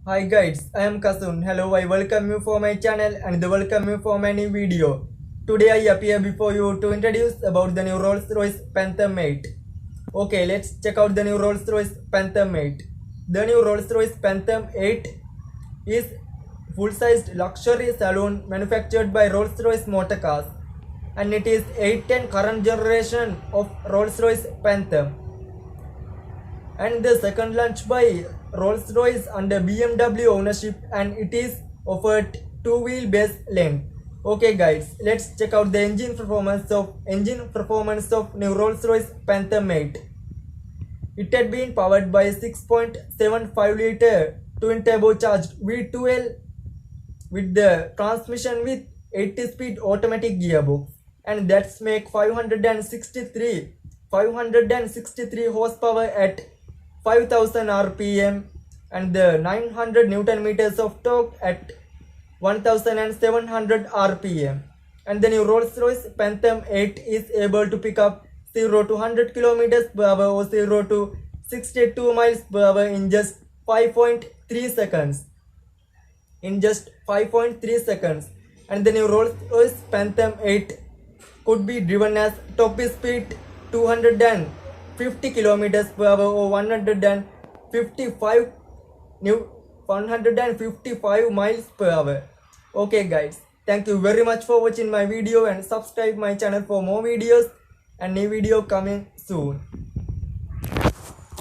Hi guys, I am Kasun. Hello, I welcome you for my channel and welcome you for my new video. Today I appear before you to introduce about the new Rolls-Royce Phantom 8. Okay, let's check out the new Rolls-Royce Phantom 8. The new Rolls-Royce Phantom 8 is full-sized luxury saloon manufactured by Rolls-Royce Motor Cars, and it is 8th current generation of Rolls-Royce Phantom, and the second launch by Rolls-Royce under BMW ownership, and it is offered two-wheel base length. Okay guys, let's check out the engine performance of new Rolls-Royce Phantom 8. It had been powered by 6.75 liter twin turbocharged V12 with the transmission with 80-speed automatic gearbox, and that's make 563 horsepower at 5000 rpm and the 900 newton meters of torque at 1700 rpm. And the new Rolls-Royce Phantom 8 is able to pick up 0 to 100 kilometers per hour or 0 to 62 miles per hour in just 5.3 seconds. And the new Rolls-Royce Phantom 8 could be driven as top speed 250 kilometers per hour or 155 miles per hour. Okay guys, thank you very much for watching my video and subscribe my channel for more videos and new video coming soon.